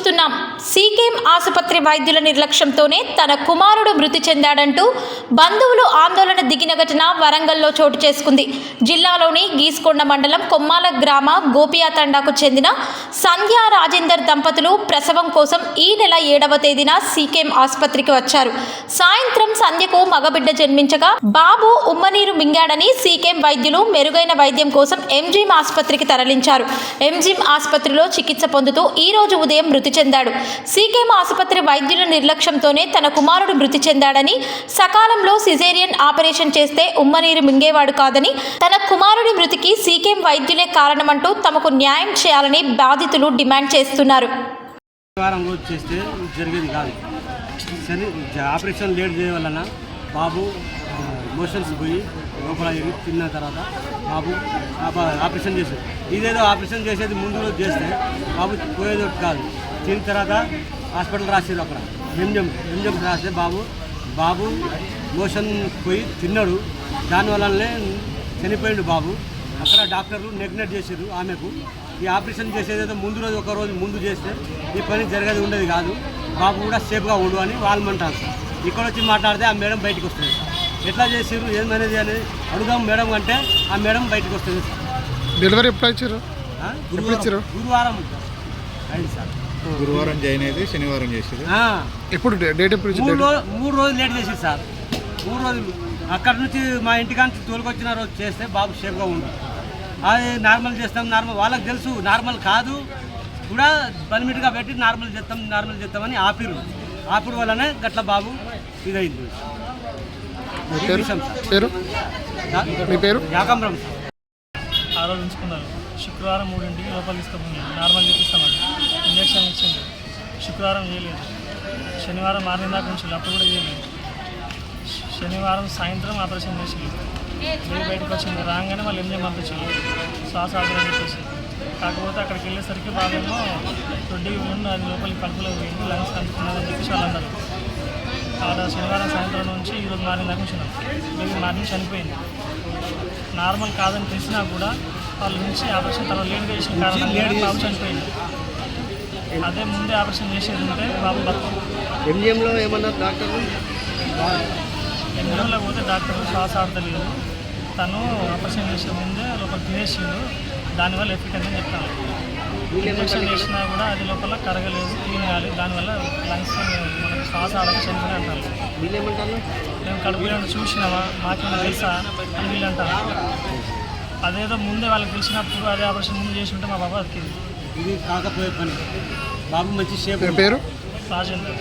చూస్తున్నాం. సీకేఎం ఆసుపత్రి వైద్యుల నిర్లక్ష్యంతోనే తన కుమారుడు మృతి చెందాడంటూ బంధువులు ఆందోళన దిగిన ఘటన వరంగల్లో చోటు చేసుకుంది. జిల్లాలోని గీస్కొండ మండలం కొమ్మాల గ్రామ గోపియా తండాకు చెందిన సంధ్య రాజేందర్ దంపతులు ప్రసవం కోసం ఈ నెల 7వ తేదీన సీకేఎం ఆసుపత్రికి వచ్చారు. సాయంత్రం సంధ్యకు మగబిడ్డ జన్మించగా బాబు ఉమ్మనీరు మింగాడని సీకేఎం వైద్యులు మెరుగైన వైద్యం కోసం ఎంజిఎం ఆసుపత్రికి తరలించారు. ఎంజిఎం ఆసుపత్రిలో చికిత్స పొందుతూ ఈ రోజు ఉదయం మృతి చెందాడు. సీకేఎం ఆసుపత్రి వైద్యుల నిర్లక్ష్యంతోనే తన కుమారుడు మృతి చెందాడని, సకాలంలో సిజేరియన్ ఆపరేషన్ చేస్తే ఉమ్మనీరు మింగేవాడు కాదని, తన కుమారుడి మృతికి సీకేఎం వైద్యులే కారణమంటూ తమకు న్యాయం చేయాలని బాధితులు డిమాండ్ చేస్తున్నారు. ఆపరేషన్ లేట్ చేయడం వలన బాబు మోషన్స్ పోయి లోపల తిన్న తర్వాత బాబు ఆపరేషన్ చేశారు. ఇదేదో ఆపరేషన్ చేసేది ముందు రోజు చేస్తే బాబు పోయేది కాదు. తిన్న తర్వాత హాస్పిటల్ రాసేది అక్కడ ఎంజిఎం రాస్తే బాబు మోషన్ పోయి తిన్నాడు. దానివల్లనే చనిపోయాడు బాబు. అక్కడ డాక్టర్లు నెగ్లెక్ట్ చేశారు ఆమెకు. ఈ ఆపరేషన్ చేసేదేదో ముందు రోజు ఒక రోజు ముందు చేస్తే ఈ పని జరిగేది ఉండేది కాదు. బాబు కూడా సేఫ్గా ఉండు అని వాళ్ళు అంటారు. ఇక్కడ వచ్చి మాట్లాడితే ఆ మేడం బయటకు వస్తుంది. ఎట్లా చేసారు ఏమనేది అనేది అడుగుదాం మేడం అంటే ఆ మేడం బయటకు వస్తుంది. డెలివరీ ఎప్పుడు ఇచ్చారు? గురువారం అయింది సార్. గురువారం జాయిన్ అయితే శనివారం చేసారు. ఎప్పుడు డేట్ ఎప్పుడు? 3 రోజులు లేట్ చేసింది సార్. 3 రోజులు అక్కడ నుంచి మా ఇంటికాంచి తోలుకొచ్చిన రోజు చేస్తే బాబు సేఫ్గా ఉండు. అది నార్మల్ చేస్తాం, నార్మల్ వాళ్ళకి తెలుసు నార్మల్ కాదు కూడా పర్మిట్గా పెట్టి నార్మల్ చేస్తామని ఆపిరు వల్లనే గట్ల బాబు ఇదైంది. మీ పేరు? యాకంబరం. ఆలోచించుకున్నారు. శుక్రవారం 3ంటికి లోపల తీసుకుపోయింది. నార్మల్ చూపిస్తామని ఇంజక్షన్ ఇచ్చింది. శుక్రవారం చేయలేదు. శనివారం మార్నింగ్ దాకా ఉంచాలి, అప్పుడు కూడా చేయలేదు. శనివారం సాయంత్రం ఆపరేషన్ చేసింది. బయటకు వచ్చింది. రాగానే వాళ్ళు ఎంజిఎం పంపించారు శ్వాస ఆపరేషన్ చెప్పేసి. కాకపోతే అక్కడికి వెళ్ళేసరికి బాగేమో దొడ్డిగా ఉండి అది లోపలికి కడుపులో పోయింది, లంగ్స్ అందుకున్నదని చెప్పేసి వాళ్ళు అన్నారు. అక్కడ శనివారం సాయంత్రం నుంచి ఈరోజు మార్నింగ్ దాకా ఉంచినాం. బేబీ మార్నింగ్ చనిపోయింది. నార్మల్ కాదని తెలిసినా కూడా వాళ్ళ నుంచి ఆపరేషన్ తర్వాత లేట్గా చేసిన కారణంగా బాబు చనిపోయింది. అదే ముందే ఆపరేషన్ చేసేది ఉంటే బాబు బతుకు. ఎంజిఎంలో ఏమన్నా డాక్టర్లు ఎంజిఎంలో పోతే డాక్టర్ శ్వాస ఆడతలేదు, తను ఆపరేషన్ చేసే ముందే లోపల తినేసిండు, దానివల్ల ఎఫెక్ట్ అని చెప్తాను. ఇంజక్షన్ చేసినా కూడా అది లోపల కరగలేదు, క్లీన్ కాలేదు, దానివల్ల లంగ్స్ మనకి శ్వాస ఆడక చనిపోయి అంటారు. వీళ్ళేమంటారు? మేము కడుపులో చూసినామా మాకేమైనా తెలుసా అని వీళ్ళు అంటారు. అదేదో ముందే వాళ్ళకి తెలిసినప్పుడు అదే ఆపరేషన్ ముందు చేసి ఉంటే మా బాబా బతికింది. ఇది కాకపోయే పని. బాబు మంచి షేప్. పేరు రాజేంద్ర.